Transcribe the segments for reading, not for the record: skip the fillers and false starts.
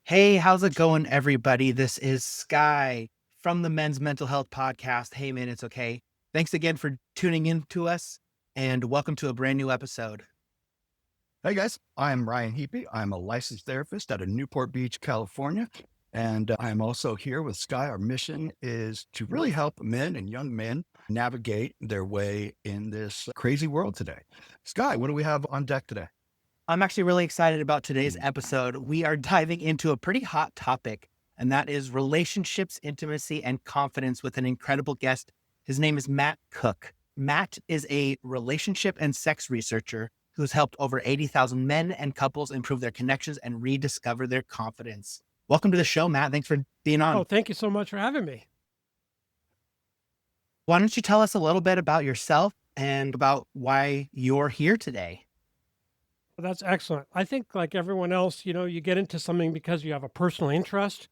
Hey, how's it going, everybody? This is Sky from the Men's Mental Health Podcast. Hey, man, it's okay. Thanks again for tuning in to us, and welcome to a brand new episode. Hey guys, I'm Ryan Heapy. I'm a licensed therapist out of Newport Beach, California. And I'm also here with Sky. Our mission is to really help men and young men navigate their way in this crazy world today. Sky, what do we have on deck today? I'm actually really excited about today's episode. We are diving into a pretty hot topic, and that is relationships, intimacy, and confidence with an incredible guest. His name is Matt Cook. Matt is a relationship and sex researcher who's helped over 80,000 men and couples improve their connections and rediscover their confidence. Welcome to the show, Matt. Thanks for being Oh, on. thank you so much for having me. Why don't you tell us a little bit about yourself and about why you're here today? That's excellent. I think like everyone else, you get into something because you have a personal interest.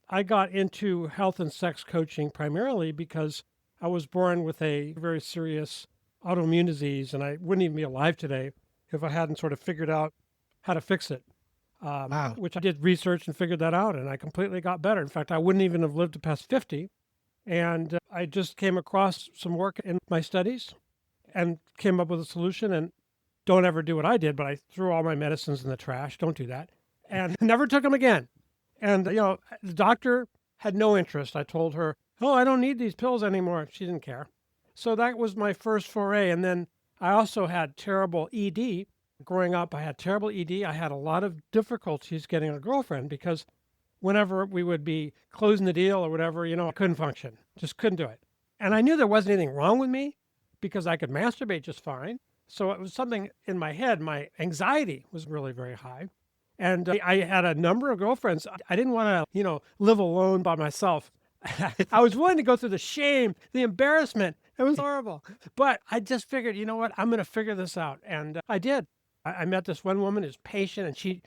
I got into health and sex coaching primarily because I was born with a very serious autoimmune disease, and I wouldn't even be alive today if I hadn't sort of figured out how to fix it. Wow. Which I did research and figured that out, and I completely got better. In fact, I wouldn't even have lived to past 50. And I just came across some work in my studies and came up with a solution. And don't ever do what I did, but I threw all my medicines in the trash. Don't do that. And never took them again. And, the doctor had no interest. I told her, oh, I don't need these pills anymore. She didn't care. So that was my first foray. And then I also had terrible ED. Growing up, I had terrible ED. I had a lot of difficulties getting a girlfriend because whenever we would be closing the deal or whatever, I couldn't function, just couldn't do it. And I knew there wasn't anything wrong with me because I could masturbate just fine. So it was something in my head. My anxiety was really very high. And I had a number of girlfriends. I didn't want to, live alone by myself. I was willing to go through the shame, the embarrassment. It was horrible. But I just figured, you know what? I'm going to figure this out. And I did. I met this one woman who's patient, and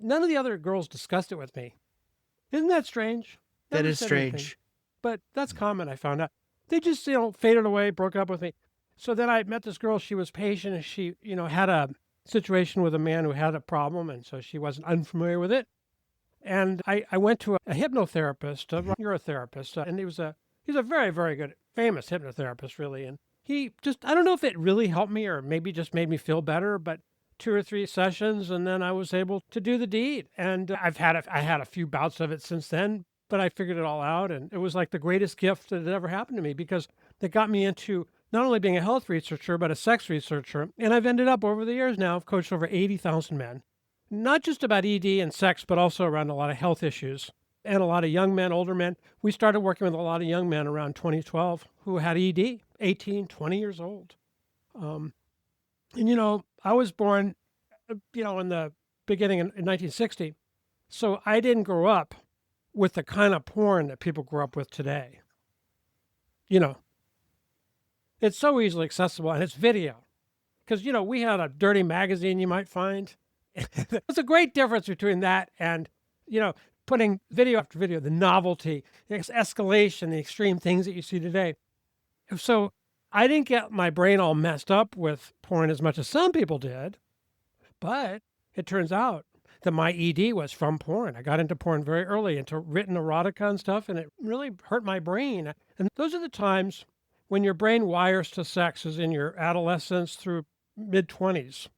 none of the other girls discussed it with me. Isn't that strange? That Never is said anything. strange. But that's common, I found out. They just, faded away, broke up with me. So then I met this girl. She was patient, and she, had a situation with a man who had a problem, and so she wasn't unfamiliar with it. And I went to a hypnotherapist, a neurotherapist, and he's a very, very good, famous hypnotherapist, really. And he just, I don't know if it really helped me or maybe just made me feel better, but 2 or 3 sessions, and then I was able to do the deed. And I had a few bouts of it since then, but I figured it all out, and it was like the greatest gift that had ever happened to me because it got me into not only being a health researcher, but a sex researcher. And I've ended up over the years now, I've coached over 80,000 men, not just about ED and sex, but also around a lot of health issues and a lot of young men, older men. We started working with a lot of young men around 2012 who had ED, 18, 20 years old. And I was born, in the beginning in 1960. So I didn't grow up with the kind of porn that people grew up with today. You know, it's so easily accessible and it's video. Because, we had a dirty magazine you might find. There's a great difference between that and, putting video after video, the novelty, the escalation, the extreme things that you see today. So I didn't get my brain all messed up with porn as much as some people did, but it turns out that my ED was from porn. I got into porn very early, into written erotica and stuff, and it really hurt my brain. And those are the times when your brain wires to sex, is in your adolescence through mid-20s.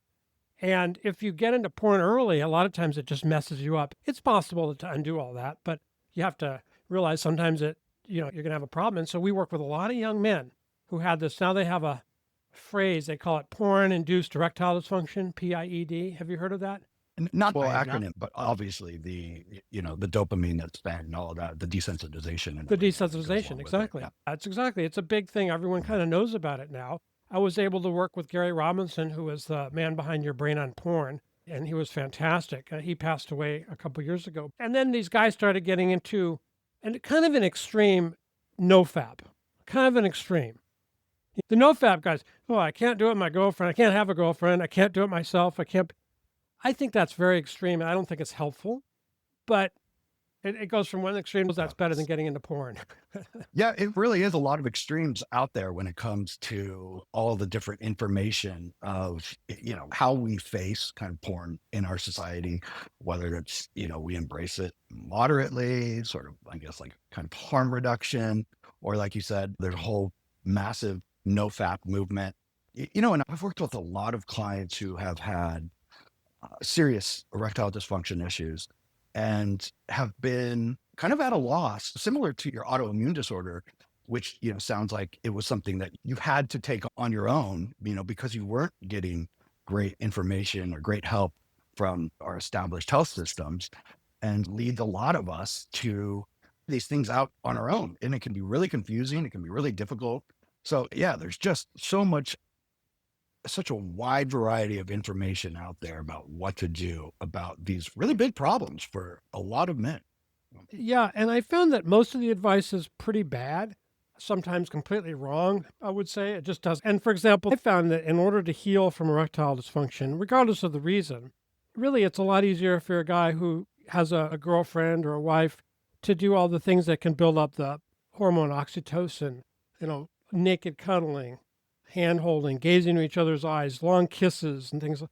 And if you get into porn early, a lot of times it just messes you up. It's possible to undo all that, but you have to realize sometimes that, you're going to have a problem. And so we work with a lot of young men who had this. Now they have a phrase, they call it porn-induced erectile dysfunction, PIED. Have you heard of that? Not the Well, whole I have not. acronym, but obviously the dopamine that's spent and all of that, the desensitization and The everything that goes desensitization, along with it. exactly. Yeah. That's exactly. It's a big thing. Everyone kind of knows about it now. I was able to work with Gary Robinson, who is the man behind Your Brain on Porn, and he was fantastic. He passed away a couple years ago. And then these guys started getting into kind of an extreme no-fap, kind of an extreme. The no-fap guys, oh, I can't do it with my girlfriend. I can't have a girlfriend. I can't do it myself. I think that's very extreme, and I don't think it's helpful. But It goes from one extreme, that's better than getting into porn. Yeah, it really is a lot of extremes out there when it comes to all the different information of, how we face kind of porn in our society, whether it's, we embrace it moderately, sort of, I guess, like kind of harm reduction, or like you said, there's a whole massive no fap movement. And I've worked with a lot of clients who have had serious erectile dysfunction issues and have been kind of at a loss, similar to your autoimmune disorder, which, sounds like it was something that you had to take on your own, because you weren't getting great information or great help from our established health systems, and leads a lot of us to these things out on our own. And it can be really confusing. It can be really difficult. So yeah, there's just such a wide variety of information out there about what to do about these really big problems for a lot of men. Yeah, and I found that most of the advice is pretty bad, sometimes completely wrong, I would say. It just does. And for example, I found that in order to heal from erectile dysfunction, regardless of the reason, really it's a lot easier for a guy who has a girlfriend or a wife to do all the things that can build up the hormone oxytocin, naked cuddling, hand holding, gazing into each other's eyes, long kisses and things.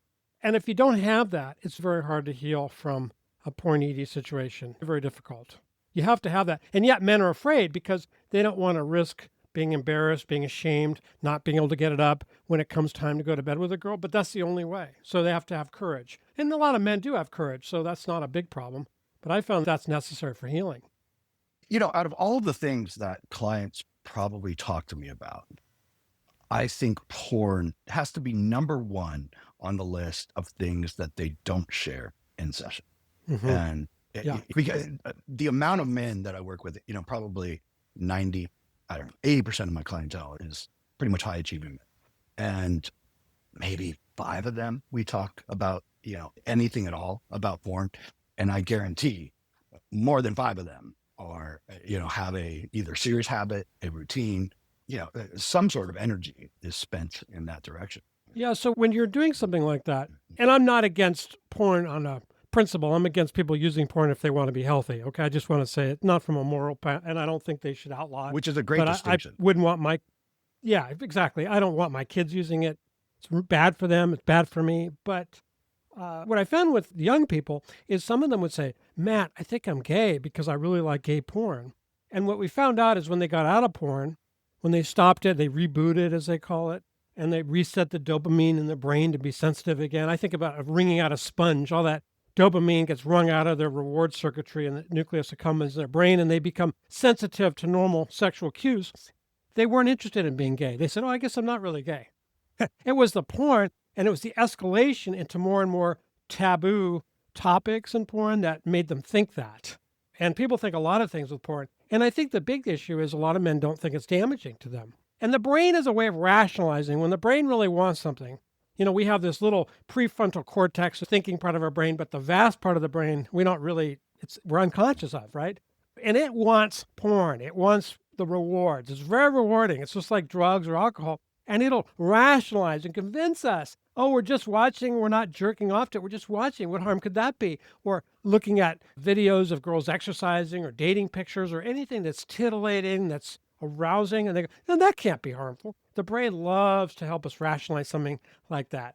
And if you don't have that, it's very hard to heal from a porn needy situation. Very difficult. You have to have that. And yet men are afraid because they don't want to risk being embarrassed, being ashamed, not being able to get it up when it comes time to go to bed with a girl. But that's the only way. So they have to have courage. And a lot of men do have courage. So that's not a big problem. But I found that's necessary for healing. Out of all of the things that clients probably talk to me about, I think porn has to be number one on the list of things that they don't share in session. Mm-hmm. And Yeah. because the amount of men that I work with, probably 90, I don't know, 80% of my clientele is pretty much high achieving men. And maybe 5 of them, we talk about, anything at all about porn. And I guarantee more than 5 of them are, have a either serious habit, a routine, some sort of energy is spent in that direction. Yeah. So when you're doing something like that, and I'm not against porn on a principle, I'm against people using porn if they want to be healthy. Okay. I just want to say it, not from a moral, and I don't think they should outlaw it. Which is a great But distinction. I wouldn't want yeah, exactly. I don't want my kids using it. It's bad for them. It's bad for me. But what I found with young people is some of them would say, Matt, I think I'm gay because I really like gay porn. And what we found out is when they got out of porn, when they stopped it, they rebooted, as they call it, and they reset the dopamine in the brain to be sensitive again. I think about wringing out a sponge. All that dopamine gets wrung out of their reward circuitry and the nucleus accumbens in their brain, and they become sensitive to normal sexual cues. They weren't interested in being gay. They said, oh, I guess I'm not really gay. It was the porn, and it was the escalation into more and more taboo topics in porn that made them think that. And people think a lot of things with porn. And I think the big issue is a lot of men don't think it's damaging to them. And the brain is a way of rationalizing. When the brain really wants something, we have this little prefrontal cortex, the thinking part of our brain, but the vast part of the brain, we're unconscious of, right? And it wants porn. It wants the rewards. It's very rewarding. It's just like drugs or alcohol. And it'll rationalize and convince us, oh, we're just watching. We're not jerking off to it. We're just watching. What harm could that be? Or looking at videos of girls exercising or dating pictures or anything that's titillating, that's arousing. And they go, no, that can't be harmful. The brain loves to help us rationalize something like that,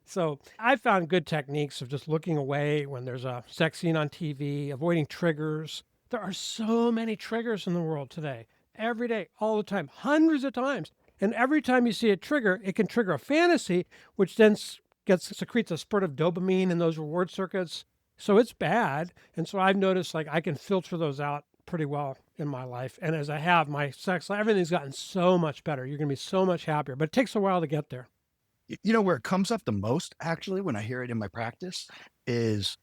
So I found good techniques of just looking away when there's a sex scene on TV, avoiding triggers. There are so many triggers in the world today, every day, all the time, hundreds of times. And every time you see a trigger, it can trigger a fantasy, which then secretes a spurt of dopamine in those reward circuits. So it's bad. And so I've noticed I can filter those out pretty well in my life. And as I have, my sex life, everything's gotten so much better. You're going to be so much happier, but it takes a while to get there. Where it comes up the most, actually, when I hear it in my practice is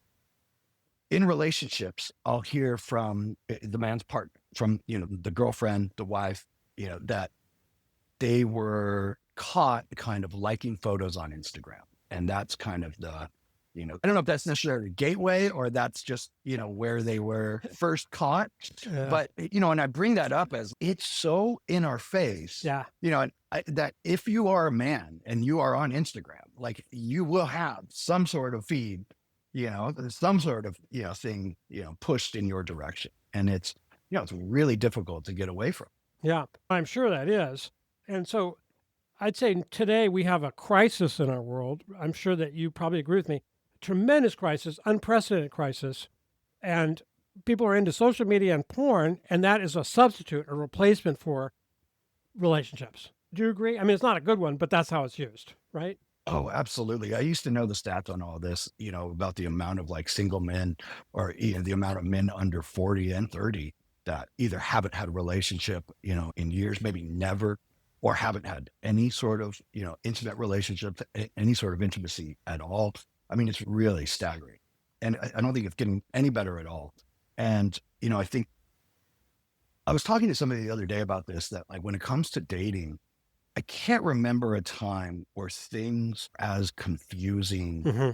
in relationships. I'll hear from the man's partner, from, the girlfriend, the wife, that they were caught kind of liking photos on Instagram. And that's kind of the, I don't know if that's necessarily a gateway or that's just, where they were first caught. But, and I bring that up as it's so in our face, Yeah. That if you are a man and you are on Instagram, you will have some sort of feed there's some sort of, thing, pushed in your direction. And it's really difficult to get away from. Yeah, I'm sure that is. And so I'd say today we have a crisis in our world. I'm sure that you probably agree with me. Tremendous crisis, unprecedented crisis. And people are into social media and porn, and that is a substitute, a replacement for relationships. Do you agree? I mean, it's not a good one, but that's how it's used, right? Oh, absolutely. I used to know the stats on all this, about the amount of like single men or the amount of men under 40 and 30 that either haven't had a relationship, in years, maybe never, or haven't had any sort of, intimate relationship, any sort of intimacy at all. I mean, it's really staggering. And I don't think it's getting any better at all. And, I think I was talking to somebody the other day about this, that like when it comes to dating, I can't remember a time where things as confusing Hmm.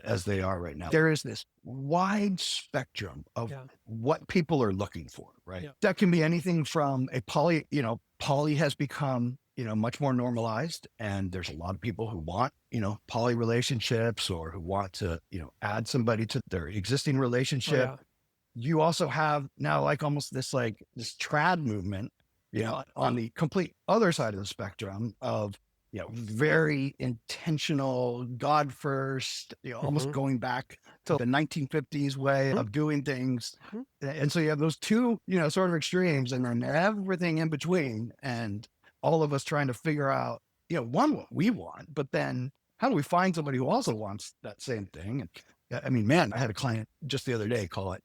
as they are right now. There is this wide spectrum of Yeah. what people are looking for, right? Yeah. That can be anything from a poly has become, much more normalized. And there's a lot of people who want, poly relationships or who want to, add somebody to their existing Oh, relationship. yeah. You also have now like almost this trad movement, on the complete other side of the spectrum of, very intentional, God first, almost Hmm. going back to the 1950s way of doing things. And so you have those two, sort of extremes, and then everything in between. And all of us trying to figure out, one, what we want, but then how do we find somebody who also wants that same thing? And I mean, man, I had a client just the other day call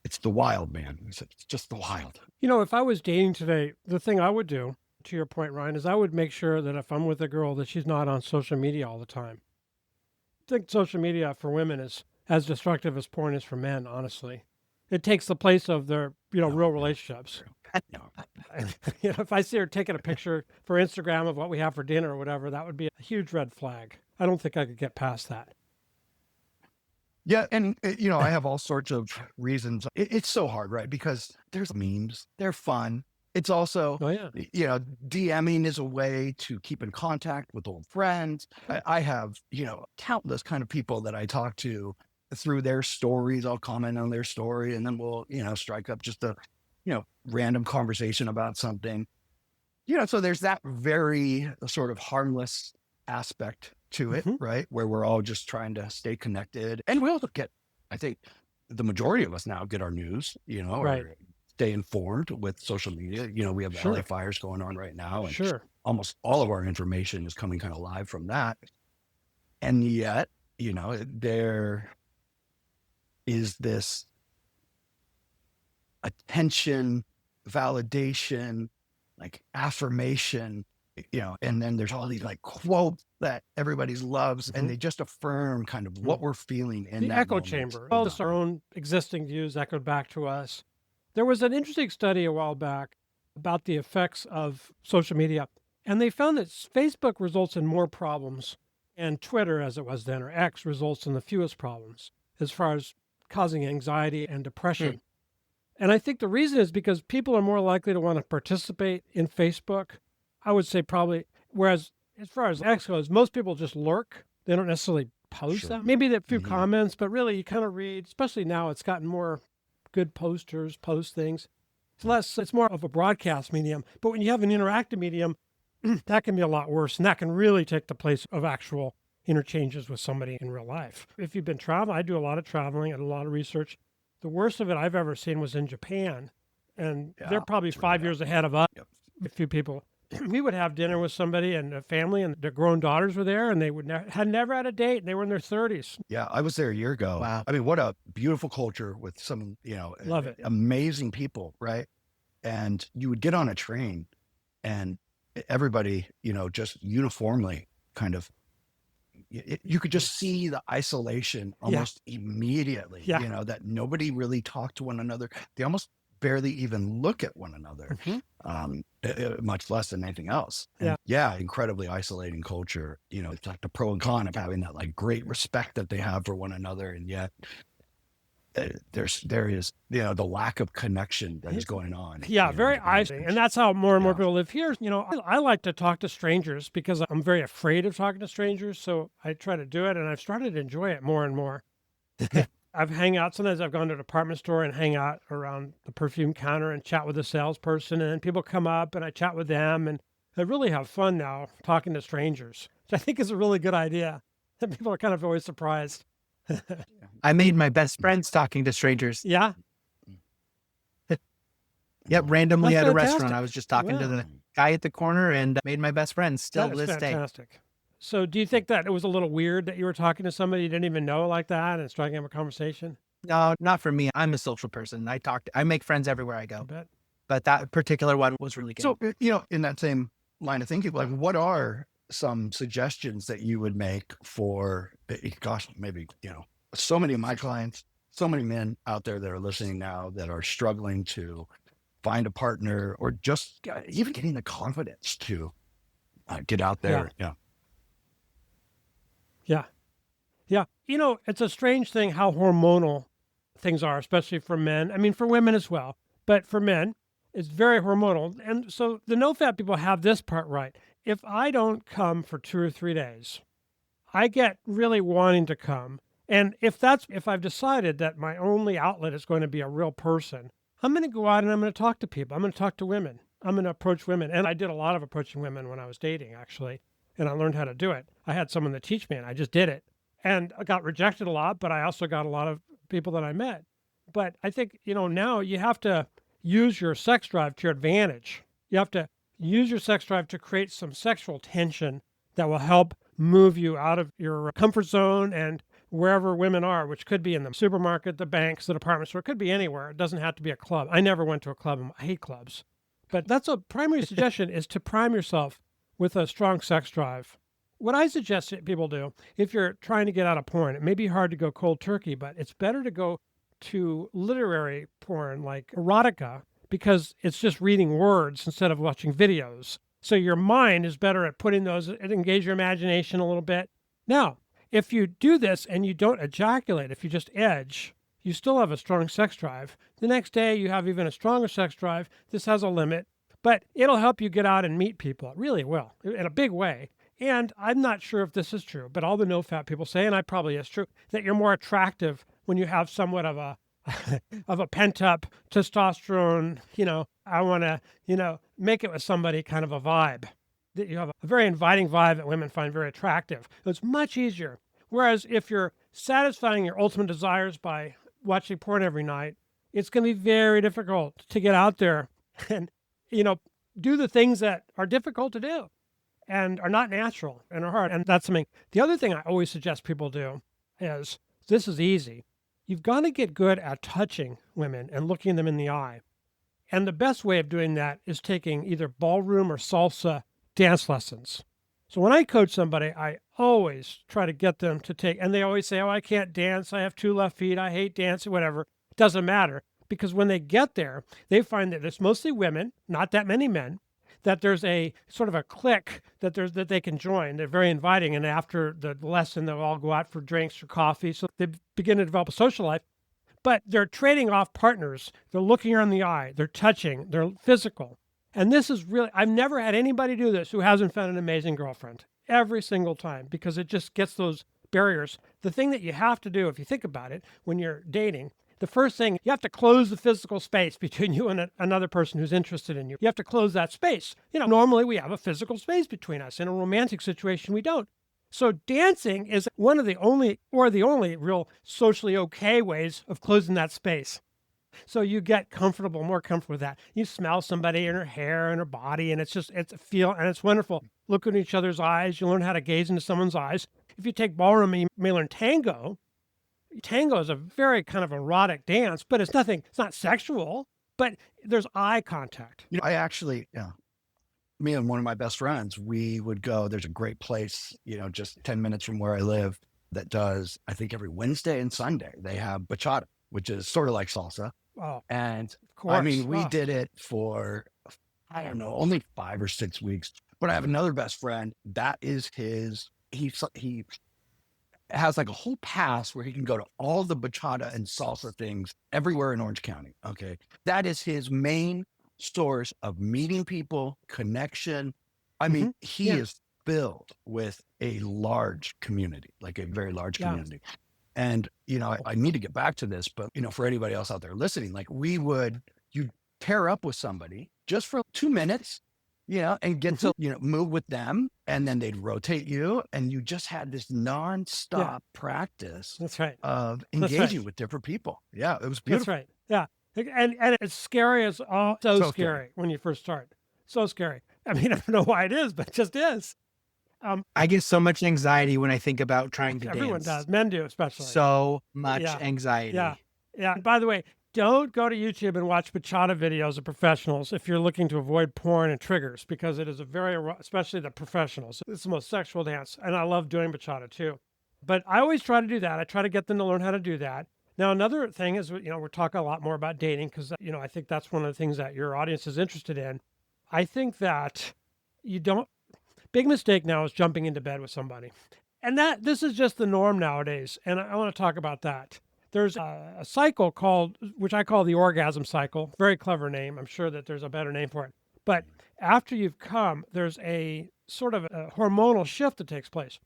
it's the wild, man. He said, it's just the wild. If I was dating today, the thing I would do, to your point, Ryan, is I would make sure that if I'm with a girl, that she's not on social media all the time. I think social media for women is as destructive as porn is for men, honestly. It takes the place of their, real No, no, relationships. no. If I see her taking a picture for Instagram of what we have for dinner or whatever, that would be a huge red flag. I don't think I could get past that. Yeah. And, I have all sorts of reasons. It's so hard, right? Because there's memes, they're fun. It's also, Oh, yeah. DMing is a way to keep in contact with old friends. I have, countless kind of people that I talk to through their stories. I'll comment on their story and then we'll, strike up just a, random conversation about something. So there's that very sort of harmless aspect to it, Hmm. right? Where we're all just trying to stay connected. And we also get, I think the majority of us now get our news, Right. or stay informed with social media. We have the LA Sure. fires going on right now, and Sure. almost all of our information is coming kind of live from that. And yet, there is this attention, validation, like affirmation, and then there's all these like quotes that everybody loves, and Hmm. they just affirm kind of what we're feeling in The that echo moment. chamber. All this our own existing views echoed back to us. There was an interesting study a while back about the effects of social media, and they found that Facebook results in more problems, and Twitter, as it was then, or X, results in the fewest problems as far as causing anxiety and depression. And I think the reason is because people are more likely to want to participate in Facebook. I would say probably, whereas as far as X goes, most people just lurk. They don't necessarily post Sure. that. Maybe a few Mhm. comments, but really you kind of read, especially now it's gotten more good posters, post things. It's more of a broadcast medium. But when you have an interactive medium, that can be a lot worse. And that can really take the place of actual interchanges with somebody in real life. If you've been traveling, I do a lot of traveling and a lot of research. The worst of it I've ever seen was in Japan. And they're Yeah, probably it's really 5 years ahead of us, Yep. a few people. We would have dinner with somebody and a family, and their grown daughters were there, and they had never had a date, and they were in their 30s. Yeah, I was there a year ago. Wow. I mean, what a beautiful culture with some, Love it. amazing people, right? And you would get on a train and everybody, just uniformly kind of, you could just see the isolation Yeah. almost immediately, Yeah. that nobody really talked to one another. They almost barely even look at one another, Mhm. much less than anything else. Yeah. And yeah, incredibly isolating culture. It's like the pro and con of having that like great respect that they have for one another. And yet there is, the lack of connection that is going on. Yeah, very in isolating. And that's how more and more Yeah. people live here. I like to talk to strangers because I'm very afraid of talking to strangers. So I try to do it, and I've started to enjoy it more and more. Yeah. I've hang out. Sometimes I've gone to a department store and hang out around the perfume counter and chat with the salesperson. And then people come up and I chat with them. And I really have fun now talking to strangers, which I think is a really good idea. And people are kind of always surprised. I made my best friends talking to strangers. Yeah, Yep, randomly that's at a restaurant. I fantastic. was just talking to Wow, the guy at the corner and made my best friends still that to is this day. fantastic. So, do you think that it was a little weird that you were talking to somebody you didn't even know like that and striking up a conversation? No, not for me. I'm a social person. I make friends everywhere I I go. bet. But that particular one was really good. So, in that same line of thinking, like, what are some suggestions that you would make for, gosh, maybe, so many of my clients, so many men out there that are listening now that are struggling to find a partner or just even getting the confidence to get out Yeah. there. Yeah. Yeah. Yeah. It's a strange thing how hormonal things are, especially for men. I mean, for women as well, but for men, it's very hormonal. And so the no fat people have this part right. If I don't come for 2 or 3 days, I get really wanting to come. And if I've decided that my only outlet is going to be a real person, I'm going to go out and I'm going to talk to people. I'm going to talk to women. I'm going to approach women. And I did a lot of approaching women when I was dating, actually. And I learned how to do it. I had someone to teach me and I just did it. And I got rejected a lot, but I also got a lot of people that I met. But I think, now you have to use your sex drive to your advantage. You have to use your sex drive to create some sexual tension that will help move you out of your comfort zone and wherever women are, which could be in the supermarket, the banks, the department store, it could be anywhere. It doesn't have to be a club. I never went to a club. I hate clubs. But that's a primary suggestion is to prime yourself with a strong sex drive. What I suggest that people do, if you're trying to get out of porn, it may be hard to go cold turkey, but it's better to go to literary porn like erotica because it's just reading words instead of watching videos. So your mind is better at putting those, it engage your imagination a little bit. Now, if you do this and you don't ejaculate, if you just edge, you still have a strong sex drive. The next day you have even a stronger sex drive. This has a limit, but it'll help you get out and meet people. It really will, in a big way. And I'm not sure if this is true, but all the no-fat people say, and I probably is true, that you're more attractive when you have somewhat of a of a pent-up testosterone, I want to, make it with somebody kind of a vibe. That you have a very inviting vibe that women find very attractive. It's much easier. Whereas if you're satisfying your ultimate desires by watching porn every night, it's going to be very difficult to get out there and, do the things that are difficult to do and are not natural and are hard. And that's something. The other thing I always suggest people do is this is easy. You've got to get good at touching women and looking them in the eye. And the best way of doing that is taking either ballroom or salsa dance lessons. So when I coach somebody, I always try to get them to take, and they always say, oh, I can't dance. I have 2 left feet. I hate dancing, whatever. It doesn't matter. Because when they get there, they find that it's mostly women, not that many men, that there's a sort of a clique that they can join. They're very inviting. And after the lesson, they'll all go out for drinks or coffee. So they begin to develop a social life. But they're trading off partners. They're looking her in the eye. They're touching. They're physical. And this is really, I've never had anybody do this who hasn't found an amazing girlfriend every single time because it just gets those barriers. The thing that you have to do, if you think about it, when you're dating, the first thing, you have to close the physical space between you and another person who's interested in you. You have to close that space. Normally we have a physical space between us. In a romantic situation, we don't. So dancing is one of the only real socially okay ways of closing that space. So you get more comfortable with that. You smell somebody in her hair and her body, and it's a feel, and it's wonderful. Look in each other's eyes. You learn how to gaze into someone's eyes. If you take ballroom, you may learn tango. Tango is a very kind of erotic dance, but it's not sexual, but there's eye contact. I actually, me and one of my best friends, we would go, there's a great place, just 10 minutes from where I live that does, I think every Wednesday and Sunday, they have bachata, which is sort of like salsa. Oh, And of course. I mean, we did it for, I don't know, only 5 or 6 weeks, but I have another best friend that is he has like a whole pass where he can go to all the bachata and salsa things everywhere in Orange County. Okay. That is his main source of meeting people, connection. I mean, he Yeah. is filled with a large community, like a very large Yeah. community. And, I need to get back to this, but, for anybody else out there listening, like you'd pair up with somebody just for 2 minutes, and get Mhm. to, move with them. And then they'd rotate you. And you just had this Yeah, nonstop practice that's right. of That's right. engaging with different people. Yeah, it was That's beautiful. right. Yeah. And it's scary as all so So scary. scary when you first start. So scary. I mean, I don't know why it is, but it just is. Um, I get so much anxiety when I think about trying to Everyone dance. does. Men do especially. So much Yeah. Yeah. anxiety. Yeah. And by the way, don't go to YouTube and watch bachata videos of professionals if you're looking to avoid porn and triggers, because it is a especially the professionals. It's the most sexual dance. And I love doing bachata too. But I always try to do that. I try to get them to learn how to do that. Now, another thing is, we're talking a lot more about dating because, I think that's one of the things that your audience is interested in. I think that you don't, big mistake now is jumping into bed with somebody. And that this is just the norm nowadays. And I want to talk about that. There's a cycle called, which I call the orgasm cycle. Very clever name. I'm sure that there's a better name for it. But after you've come, there's a sort of a hormonal shift that takes place.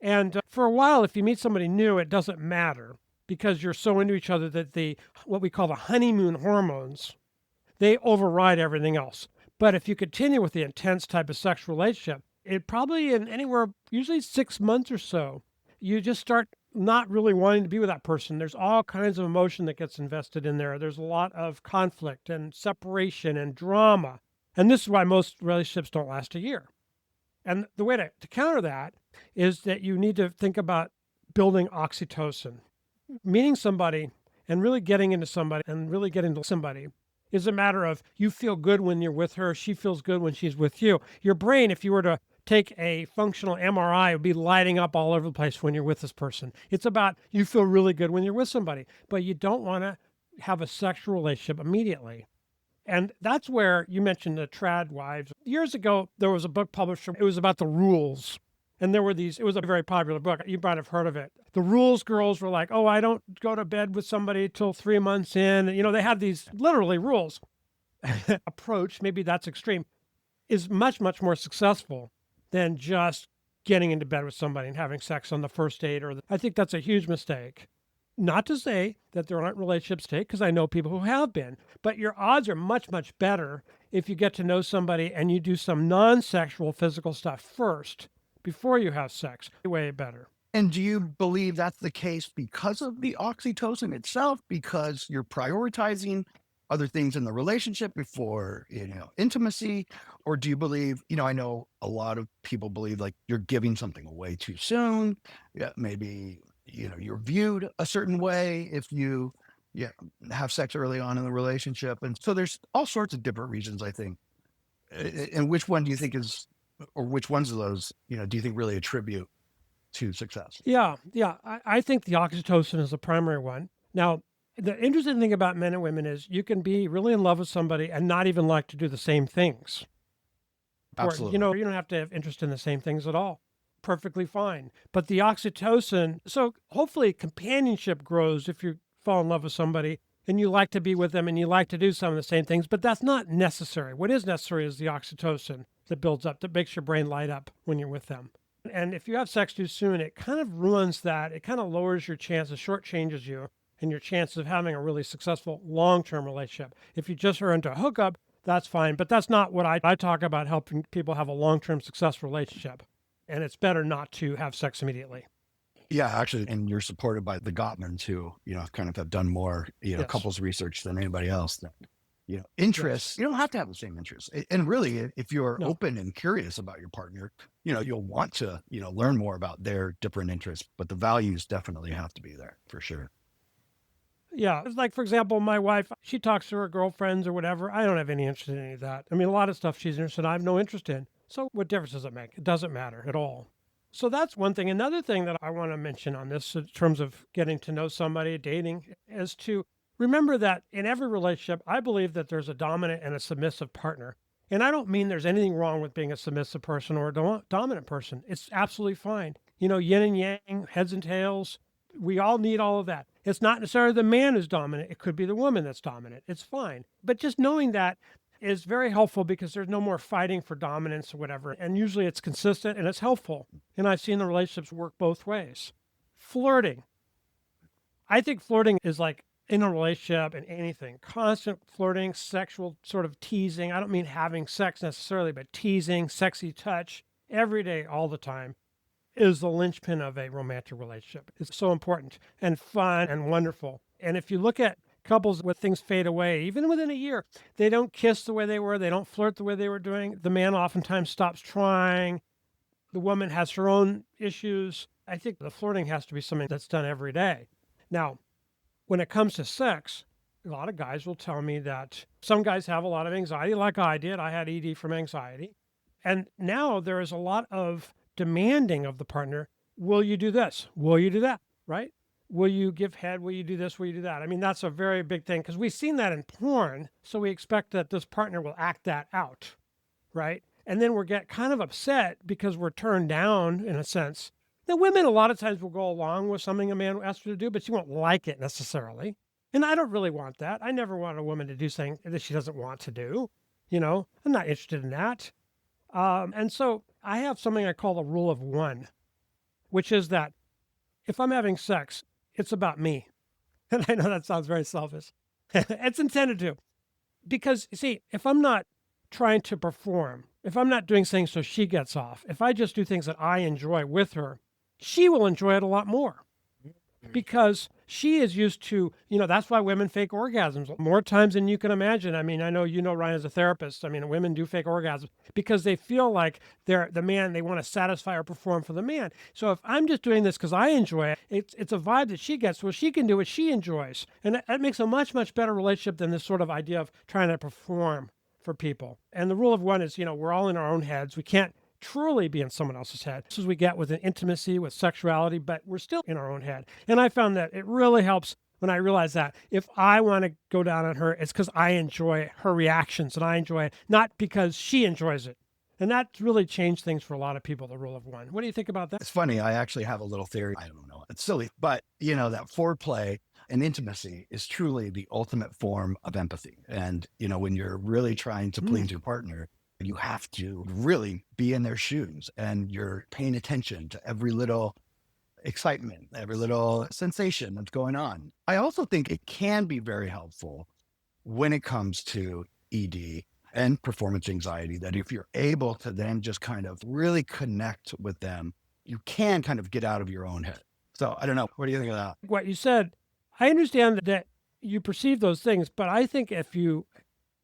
And for a while, if you meet somebody new, it doesn't matter because you're so into each other that what we call the honeymoon hormones, they override everything else. But if you continue with the intense type of sexual relationship, it probably in anywhere, usually 6 months or so, you just start not really wanting to be with that person. There's all kinds of emotion that gets invested in there. There's a lot of conflict and separation and drama. And this is why most relationships don't last a year. And the way to counter that is that you need to think about building oxytocin. Meeting somebody and really getting into somebody and really getting to somebody is a matter of you feel good when you're with her, she feels good when she's with you. Your brain, if you were to take a functional MRI, would be lighting up all over the place when you're with this person. It's about you feel really good when you're with somebody, but you don't want to have a sexual relationship immediately. And that's where you mentioned the trad wives. Years ago, there was a book published. It was about the rules. And there were it was a very popular book. You might have heard of it. The rules girls were like, oh, I don't go to bed with somebody till 3 months in. They had these literally rules. Approach, maybe that's extreme, is much, much more successful than just getting into bed with somebody and having sex on the first date. I think that's a huge mistake. Not to say that there aren't relationships take, because I know people who have been, but your odds are much, much better if you get to know somebody and you do some non-sexual physical stuff first before you have sex. Way better. And do you believe that's the case because of the oxytocin itself? Because you're prioritizing other things in the relationship before, intimacy? Or do you believe, I know a lot of people believe like you're giving something away too soon. Yeah, maybe, you're viewed a certain way if you have sex early on in the relationship. And so there's all sorts of different reasons, I think. And which one do you think or which ones of those, do you think really attribute to success? Yeah, yeah. I think the oxytocin is the primary one. Now, the interesting thing about men and women is you can be really in love with somebody and not even like to do the same things. Important. Absolutely. You don't have to have interest in the same things at all. Perfectly fine. But the oxytocin, so hopefully companionship grows if you fall in love with somebody and you like to be with them and you like to do some of the same things, but that's not necessary. What is necessary is the oxytocin that builds up, that makes your brain light up when you're with them. And if you have sex too soon, it kind of ruins that. It kind of lowers your chances, shortchanges you and your chances of having a really successful long-term relationship. If you just are into a hookup, that's fine. But that's not what I talk about, helping people have a long-term successful relationship. And it's better not to have sex immediately. Yeah, actually, and you're supported by the Gottmans who, kind of have done more, Yes. couples research than anybody else. That, Yes. interests, you don't have to have the same interests. And really, if you're No. open and curious about your partner, you'll want to, learn more about their different interests, but the values definitely have to be there for sure. Yeah. It's like, for example, my wife, she talks to her girlfriends or whatever. I don't have any interest in any of that. I mean, a lot of stuff she's interested in, I have no interest in. So what difference does it make? It doesn't matter at all. So that's one thing. Another thing that I want to mention on this in terms of getting to know somebody, dating, is to remember that in every relationship, I believe that there's a dominant and a submissive partner. And I don't mean there's anything wrong with being a submissive person or a dominant person. It's absolutely fine. Yin and yang, heads and tails. We all need all of that. It's not necessarily the man who's dominant. It could be the woman that's dominant. It's fine. But just knowing that is very helpful because there's no more fighting for dominance or whatever. And usually it's consistent and it's helpful. And I've seen the relationships work both ways. Flirting. I think flirting is like in a relationship and anything, constant flirting, sexual sort of teasing. I don't mean having sex necessarily, but teasing, sexy touch every day, all the time is the linchpin of a romantic relationship. It's so important and fun and wonderful. And if you look at couples where things fade away, even within a year, they don't kiss the way they were, they don't flirt the way they were doing. The man oftentimes stops trying. The woman has her own issues. I think the flirting has to be something that's done every day. Now, when it comes to sex, a lot of guys will tell me that some guys have a lot of anxiety, like I did. I had ED from anxiety. And now there is a lot of demanding of the partner. Will you do this? Will you do that? Right? Will you give head? Will you do this? Will you do that? I mean, that's a very big thing because we've seen that in porn. So we expect that this partner will act that out. Right? And then we get kind of upset because we're turned down in a sense. The women a lot of times will go along with something a man asks her to do, but she won't like it necessarily. And I don't really want that. I never want a woman to do something that she doesn't want to do. I'm not interested in that. And so I have something I call the rule of one, which is that if I'm having sex, it's about me. And I know that sounds very selfish. It's intended to. Because, you see, if I'm not trying to perform, if I'm not doing things so she gets off, if I just do things that I enjoy with her, she will enjoy it a lot more because she is used to, that's why women fake orgasms more times than you can imagine. I mean, I know, Ryan, as a therapist, I mean, women do fake orgasms because they feel like they're the man, they want to satisfy or perform for the man. So if I'm just doing this because I enjoy it, it's a vibe that she gets, well, she can do what she enjoys. And that makes a much, much better relationship than this sort of idea of trying to perform for people. And the rule of one is, we're all in our own heads. We can't truly be in someone else's head. This is we get with an intimacy, with sexuality, but we're still in our own head. And I found that it really helps when I realize that if I want to go down on her, it's because I enjoy her reactions and I enjoy it, not because she enjoys it. And that's really changed things for a lot of people, the rule of one. What do you think about that? It's funny. I actually have a little theory. I don't know. It's silly, but that foreplay and intimacy is truly the ultimate form of empathy. And, when you're really trying to please your partner, you have to really be in their shoes and you're paying attention to every little excitement, every little sensation that's going on. I also think it can be very helpful when it comes to ED and performance anxiety, that if you're able to then just kind of really connect with them, you can kind of get out of your own head. So I don't know. What do you think of that? What you said, I understand that you perceive those things, but I think if you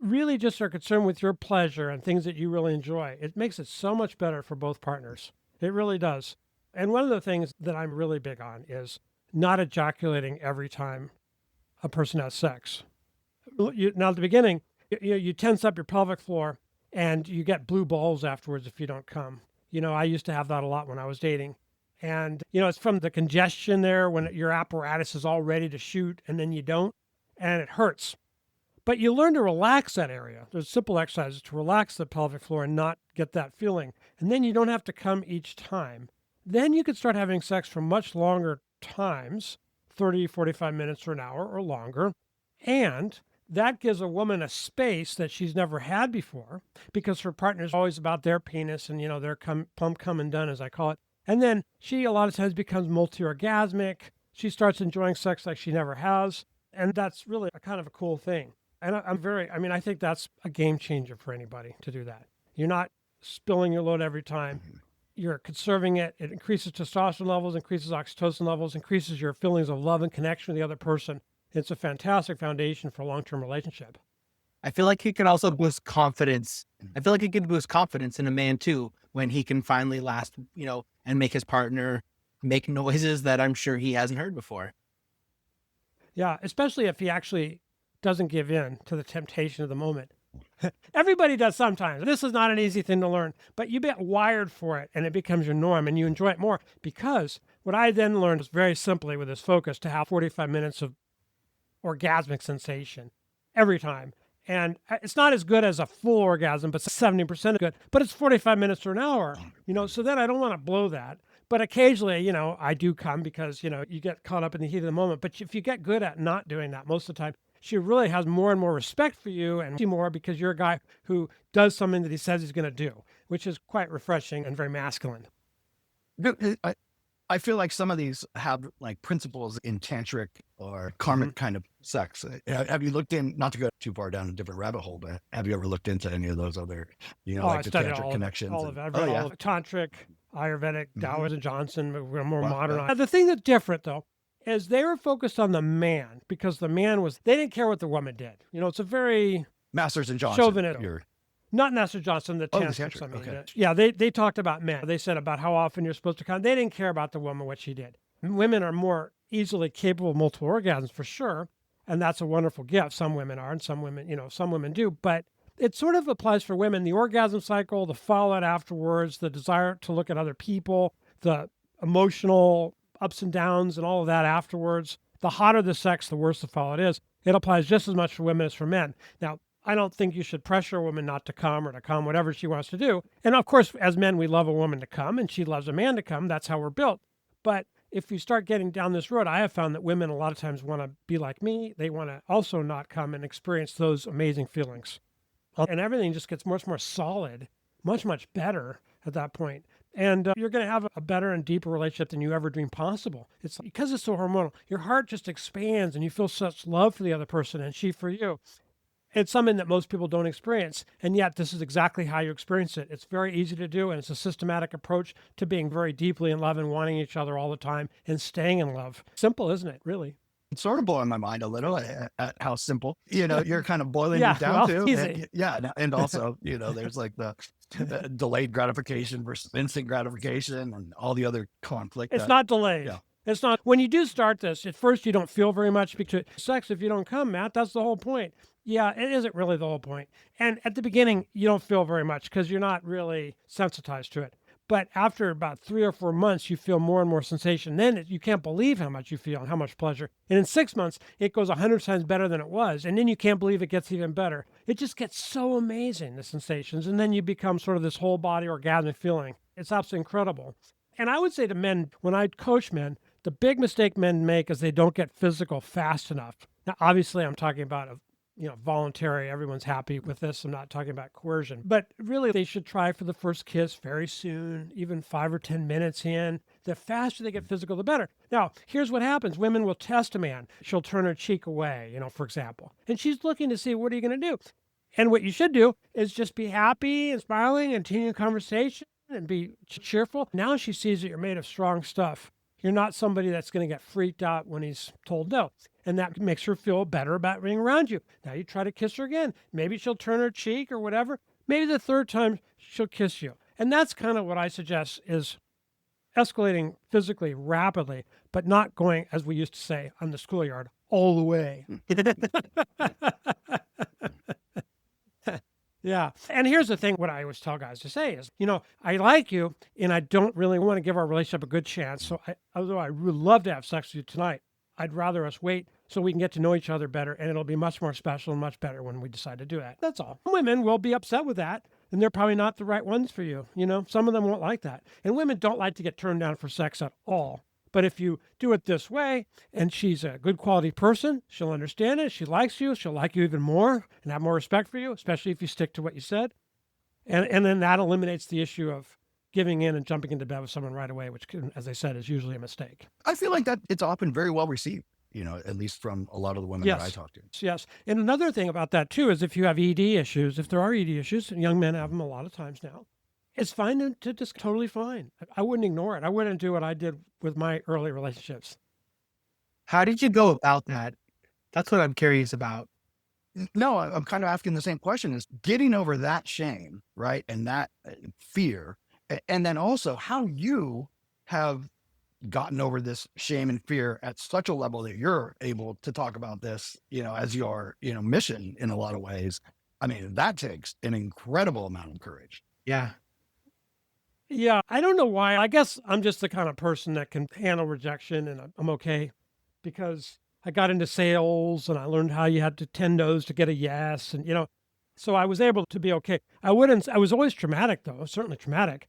really just are concerned with your pleasure and things that you really enjoy, it makes it so much better for both partners. It really does. And one of the things that I'm really big on is not ejaculating every time a person has sex. Now, at the beginning, you tense up your pelvic floor and you get blue balls afterwards if you don't come. I used to have that a lot when I was dating. And, it's from the congestion there when your apparatus is all ready to shoot and then you don't, and it hurts. But you learn to relax that area. There's simple exercises to relax the pelvic floor and not get that feeling. And then you don't have to come each time. Then you could start having sex for much longer times, 30, 45 minutes or an hour or longer. And that gives a woman a space that she's never had before because her partner's always about their penis and, their pump, come and done, as I call it. And then she a lot of times becomes multi-orgasmic. She starts enjoying sex like she never has. And that's really a kind of a cool thing. And I think that's a game changer for anybody to do that. You're not spilling your load every time. You're conserving it. It increases testosterone levels, increases oxytocin levels, increases your feelings of love and connection with the other person. It's a fantastic foundation for a long-term relationship. I feel like he can also boost confidence. I feel like it can boost confidence in a man too, when he can finally last, and make his partner make noises that I'm sure he hasn't heard before. Yeah, especially if he actually doesn't give in to the temptation of the moment. Everybody does sometimes. This is not an easy thing to learn, but you get wired for it and it becomes your norm and you enjoy it more because what I then learned is very simply with this focus to have 45 minutes of orgasmic sensation every time. And it's not as good as a full orgasm, but 70% good, but it's 45 minutes or an hour, so then I don't want to blow that. But occasionally, I do come because, you get caught up in the heat of the moment. But if you get good at not doing that most of the time, she really has more and more respect for you and more because you're a guy who does something that he says he's going to do, which is quite refreshing and very masculine. I feel like some of these have like principles in tantric or Hmm. karmic kind of sex. Have you looked in, not to go too far down a different rabbit hole, but have you ever looked into any of those other, Oh, I like the studied tantric all of it, connections? all of And it. I've oh read all yeah, of it. Tantric, Ayurvedic, hmm, Taoism, Johnson, we're more well, modern. yeah, The thing that's different though is they were focused on the man because the man was, they didn't care what the woman did. It's a very Masters and Johnson. chauvinistic. You're Not Master Johnson, the oh the tantrics, tantric. I mean. Okay, Yeah, they talked about men. They said about how often you're supposed to come. They didn't care about the woman, what she did. Women are more easily capable of multiple orgasms for sure. And that's a wonderful gift. Some women are, and some women, some women do. But it sort of applies for women. The orgasm cycle, the fallout afterwards, the desire to look at other people, the emotional ups and downs, and all of that afterwards. The hotter the sex, the worse the fallout is. It applies just as much for women as for men. Now, I don't think you should pressure a woman not to come or to come, whatever she wants to do. And of course, as men, we love a woman to come and she loves a man to come. That's how we're built. But if you start getting down this road, I have found that women a lot of times want to be like me. They want to also not come and experience those amazing feelings. And everything just gets much more solid, much, much better at that point. And you're going to have a better and deeper relationship than you ever dreamed possible. It's because it's so hormonal. Your heart just expands and you feel such love for the other person and she for you. It's something that most people don't experience. And yet, this is exactly how you experience it. It's very easy to do, and it's a systematic approach to being very deeply in love and wanting each other all the time and staying in love. Simple, isn't it? Really? it's sort of blowing my mind a little at how simple you're kind of boiling Yeah, it down well, to. easy. Yeah, and also there's like the delayed gratification versus instant gratification and all the other conflict It's that not delayed. yeah. It's not. When you do start this, at first you don't feel very much because sex, if you don't come, Matt, that's the whole point. Yeah, it isn't really the whole point. And at the beginning, you don't feel very much because you're not really sensitized to it. But after about 3 or 4 months, you feel more and more sensation. Then you can't believe how much you feel and how much pleasure. And in 6 months, it goes 100 times better than it was. And then you can't believe it gets even better. It just gets so amazing, the sensations. And then you become sort of this whole body orgasmic feeling. It's absolutely incredible. And I would say to men, when I coach men, the big mistake men make is they don't get physical fast enough. Now, obviously, I'm talking about voluntary. Everyone's happy with this. I'm not talking about coercion, but really, they should try for the first kiss very soon, even 5 or 10 minutes in. The faster they get physical, the better. Now, here's what happens: women will test a man. She'll turn her cheek away, for example, and she's looking to see what are you going to do. And what you should do is just be happy and smiling and continue conversation and be cheerful. Now she sees that you're made of strong stuff. You're not somebody that's going to get freaked out when he's told no. And that makes her feel better about being around you. Now you try to kiss her again. Maybe she'll turn her cheek or whatever. Maybe the third time she'll kiss you. And that's kind of what I suggest is escalating physically rapidly, but not going, as we used to say on the schoolyard, all the way. Yeah. And here's the thing, what I always tell guys to say is, I like you and I don't really want to give our relationship a good chance. So although I would love to have sex with you tonight, I'd rather us wait so we can get to know each other better. And it'll be much more special and much better when we decide to do that. That's all. Women will be upset with that. And they're probably not the right ones for you. Some of them won't like that. And women don't like to get turned down for sex at all. But if you do it this way, and she's a good quality person, she'll understand it. She likes you. She'll like you even more and have more respect for you, especially if you stick to what you said. And then that eliminates the issue of giving in and jumping into bed with someone right away, which, as I said, is usually a mistake. I feel like that it's often very well received, at least from a lot of the women that I Yes. talk to. Yes. And another thing about that, too, is if you have ED issues, if there are ED issues, and young men have them a lot of times now, it's fine to just totally fine. I wouldn't ignore it. I wouldn't do what I did with my early relationships. How did you go about that? That's what I'm curious about. No, I'm kind of asking the same question: is getting over that shame, right, and that fear, and then also how you have gotten over this shame and fear at such a level that you're able to talk about this, as your, mission in a lot of ways. I mean, that takes an incredible amount of courage. Yeah. Yeah, I don't know why. I guess I'm just the kind of person that can handle rejection and I'm okay because I got into sales and I learned how you had to 10 no's to get a yes. And, so I was able to be okay. I was always traumatic though, certainly traumatic.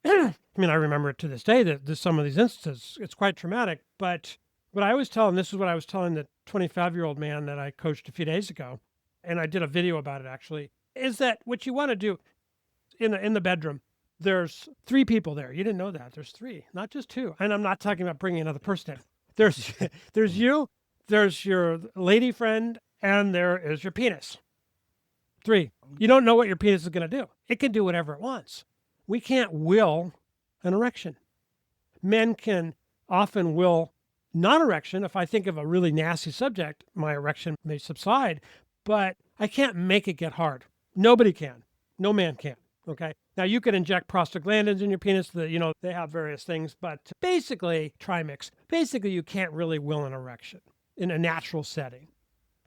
I mean, I remember it to this day that there's some of these instances, it's quite traumatic. But what I always tell, and this is what I was telling the 25-year-old man that I coached a few days ago, and I did a video about it actually, is that what you want to do in the bedroom there's 3 people there. You didn't know that. There's 3, not just 2. And I'm not talking about bringing another person in. There's there's you, there's your lady friend, and there is your penis. 3. You don't know what your penis is going to do. It can do whatever it wants. We can't will an erection. Men can often will non-erection. If I think of a really nasty subject, my erection may subside, but I can't make it get hard. Nobody can. No man can. Okay. Now you can inject prostaglandins in your penis. They have various things, but basically, trimix. Basically, you can't really will an erection in a natural setting.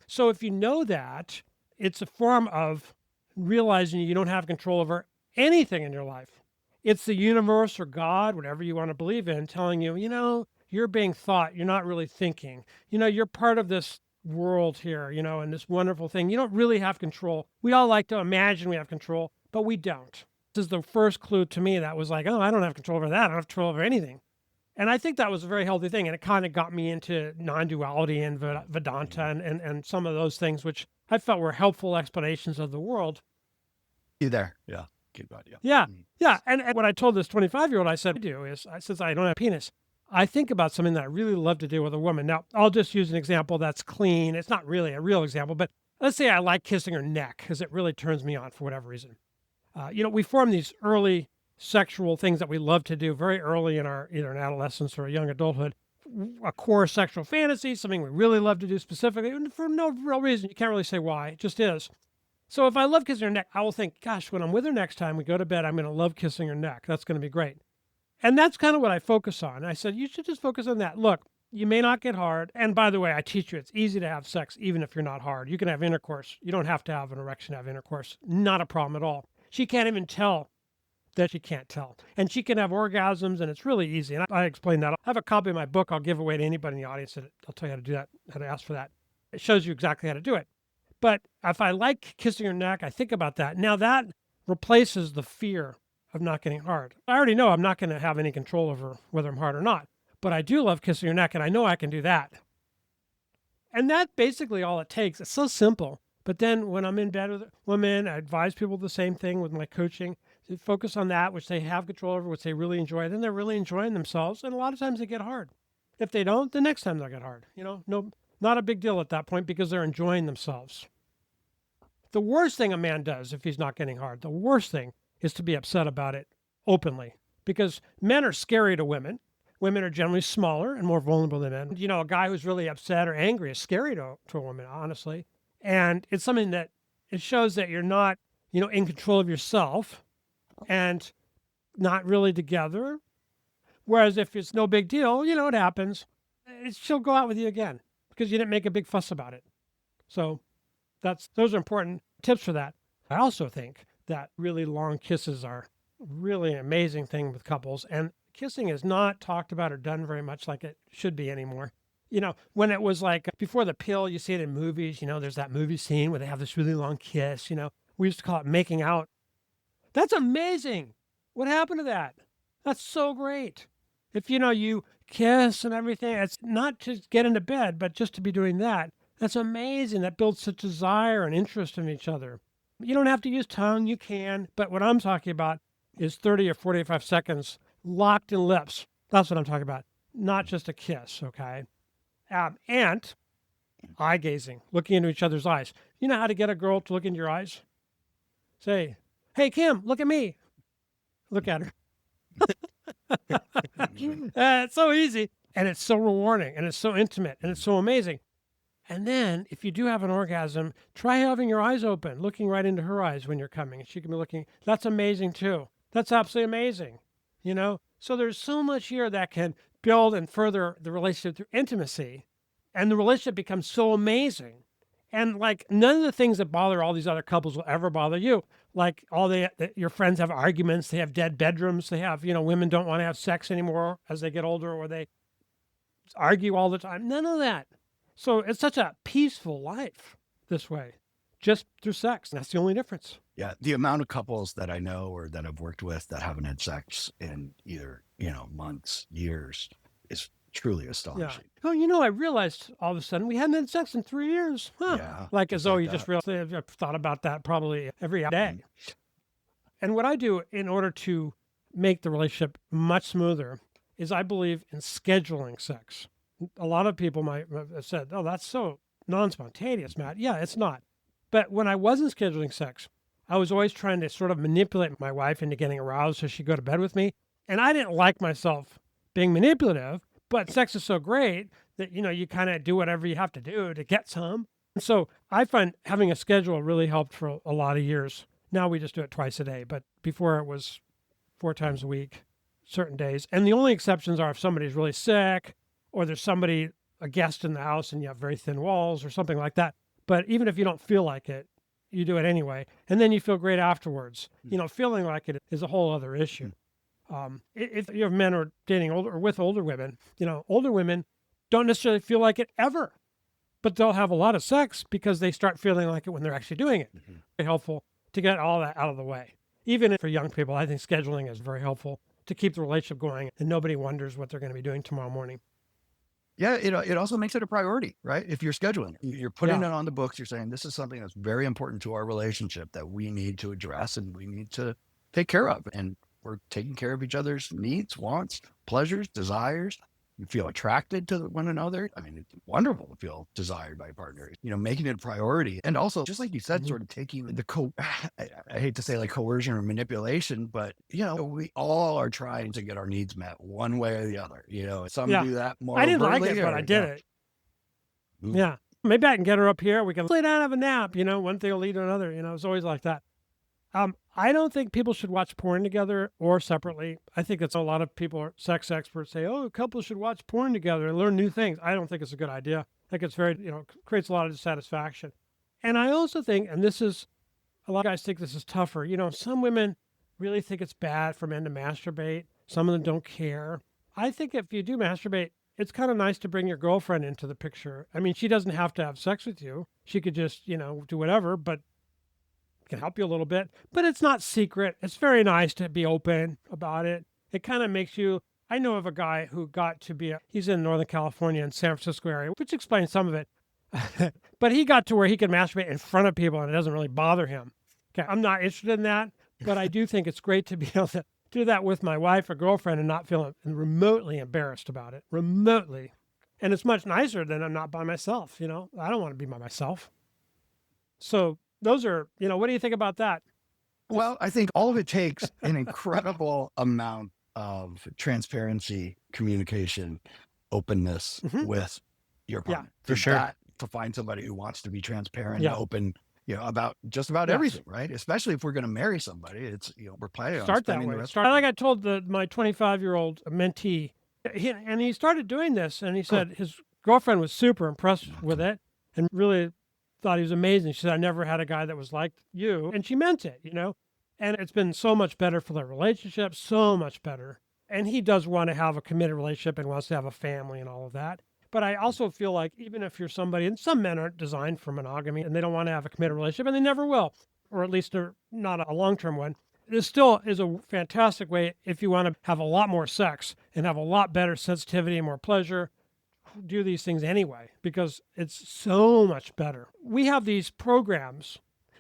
So if you know that, it's a form of realizing you don't have control over anything in your life. It's the universe or God, whatever you want to believe in, telling you, you're being thought. You're not really thinking. You're part of this world here, and this wonderful thing. You don't really have control. We all like to imagine we have control, but we don't. This is the first clue to me that was like, oh, I don't have control over that. I don't have control over anything. And I think that was a very healthy thing. And it kind of got me into non-duality and Vedanta and some of those things, which I felt were helpful explanations of the world. You there? Yeah. Good God, yeah. Yeah. Yeah. And what I told this 25-year-old, I said, since I don't have a penis, I think about something that I really love to do with a woman. Now, I'll just use an example that's clean. It's not really a real example, but let's say I like kissing her neck because it really turns me on for whatever reason. We form these early sexual things that we love to do very early in our either an adolescence or a young adulthood. A core sexual fantasy, something we really love to do specifically, and for no real reason. You can't really say why. It just is. So if I love kissing her neck, I will think, gosh, when I'm with her next time we go to bed, I'm going to love kissing her neck. That's going to be great. And that's kind of what I focus on. I said, you should just focus on that. Look, you may not get hard. And by the way, I teach you it's easy to have sex even if you're not hard. You can have intercourse. You don't have to have an erection to have intercourse. Not a problem at all. She can't even tell that she can't tell. And she can have orgasms, and it's really easy. And I explain that. I have a copy of my book I'll give away to anybody in the audience. I'll tell you how to do that, how to ask for that. It shows you exactly how to do it. But if I like kissing her neck, I think about that. Now that replaces the fear of not getting hard. I already know I'm not going to have any control over whether I'm hard or not, but I do love kissing her neck, and I know I can do that. And that's basically all it takes. It's so simple. But then when I'm in bed with women, I advise people the same thing with my coaching. To focus on that, which they have control over, which they really enjoy. Then they're really enjoying themselves, and a lot of times they get hard. If they don't, the next time they'll get hard. No, not a big deal at that point because they're enjoying themselves. The worst thing a man does if he's not getting hard, the worst thing is to be upset about it openly, because men are scary to women. Women are generally smaller and more vulnerable than men. A guy who's really upset or angry is scary to a woman, honestly. And it's something that it shows that you're not, in control of yourself and not really together. Whereas if it's no big deal, it happens. She'll go out with you again because you didn't make a big fuss about it. So those are important tips for that. I also think that really long kisses are really an amazing thing with couples. And kissing is not talked about or done very much like it should be anymore. When it was like before the pill, you see it in movies, there's that movie scene where they have this really long kiss, we used to call it making out. That's amazing. What happened to that? That's so great. If, you kiss and everything, it's not to get into bed, but just to be doing that. That's amazing. That builds such desire and interest in each other. You don't have to use tongue, you can, but what I'm talking about is 30 or 45 seconds locked in lips. That's what I'm talking about. Not just a kiss, okay? And eye gazing, looking into each other's eyes. You know how to get a girl to look into your eyes? Say, hey, Kim, look at me. Look at her. It's so easy, and it's so rewarding, and it's so intimate, and it's so amazing. And then if you do have an orgasm, try having your eyes open, looking right into her eyes when you're coming. And she can be looking. That's amazing, too. That's absolutely amazing. So there's so much here that can build and further the relationship through intimacy. And the relationship becomes so amazing. And like none of the things that bother all these other couples will ever bother you. Like your friends have arguments, they have dead bedrooms, they have, women don't want to have sex anymore as they get older, or they argue all the time. None of that. So it's such a peaceful life this way, just through sex. And that's the only difference. Yeah. The amount of couples that I know or that I've worked with that haven't had sex in either, months, years is truly astonishing. Yeah. Oh, I realized all of a sudden we hadn't had sex in 3 years. Huh. Yeah. Like as though you just realized. I've thought about that probably every day. And what I do in order to make the relationship much smoother is I believe in scheduling sex. A lot of people might have said, oh, that's so non-spontaneous, Matt. Yeah, it's not. But when I wasn't scheduling sex, I was always trying to sort of manipulate my wife into getting aroused so she'd go to bed with me. And I didn't like myself being manipulative, but sex is so great that, you kind of do whatever you have to do to get some. And so I find having a schedule really helped for a lot of years. Now we just do it twice a day, but before it was 4 times a week, certain days. And the only exceptions are if somebody's really sick or there's somebody, a guest in the house and you have very thin walls or something like that. But even if you don't feel like it, you do it anyway. And then you feel great afterwards. Feeling like it is a whole other issue. If you have men who are dating older or with older women, older women don't necessarily feel like it ever, but they'll have a lot of sex because they start feeling like it when they're actually doing it. Very helpful to get all that out of the way. Even for young people, I think scheduling is very helpful to keep the relationship going and nobody wonders what they're going to be doing tomorrow morning. Yeah, it also makes it a priority, right? If you're scheduling, you're putting it on the books. You're saying this is something that's very important to our relationship that we need to address and we need to take care of. And we're taking care of each other's needs, wants, pleasures, desires. You feel attracted to one another. I mean, it's wonderful to feel desired by a partner, making it a priority. And also, just like you said, sort of taking I hate to say like coercion or manipulation, but, we all are trying to get our needs met one way or the other. Some do that more I didn't like overtly it, but I did it. Yeah. Maybe I can get her up here. We can lay down and have a nap. One thing will lead to another. It's always like that. I don't think people should watch porn together or separately. I think it's a lot of people, sex experts say, oh, couples should watch porn together and learn new things. I don't think it's a good idea. I think it's very, creates a lot of dissatisfaction. And I also think, and this is, a lot of guys think this is tougher. Some women really think it's bad for men to masturbate. Some of them don't care. I think if you do masturbate, it's kind of nice to bring your girlfriend into the picture. I mean, she doesn't have to have sex with you. She could just, do whatever, but can help you a little bit, but it's not secret. It's very nice to be open about it. It kind of makes you, I know of a guy who got to be, he's in Northern California and San Francisco area, which explains some of it, but he got to where he can masturbate in front of people and it doesn't really bother him. Okay, I'm not interested in that, but I do think it's great to be able to do that with my wife or girlfriend and not feel remotely embarrassed about it, remotely. And it's much nicer than I'm not by myself, I don't want to be by myself. So those are, what do you think about that? Well, I think all of it takes an incredible amount of transparency, communication, openness with your partner. Yeah, for sure. To find somebody who wants to be transparent and open, about just about everything, right? Especially if we're going to marry somebody, it's, we're planning on start that spending way. the rest. Like I told my 25-year-old mentee, and he started doing this, and he said his girlfriend was super impressed with it and really thought he was amazing. She said, I never had a guy that was like you. And she meant it, and it's been so much better for their relationship, so much better. And he does want to have a committed relationship and wants to have a family and all of that. But I also feel like even if you're somebody, and some men aren't designed for monogamy and they don't want to have a committed relationship and they never will, or at least they're not a long-term one, this still is a fantastic way if you want to have a lot more sex and have a lot better sensitivity and more pleasure. Do these things anyway because it's so much better. We have these programs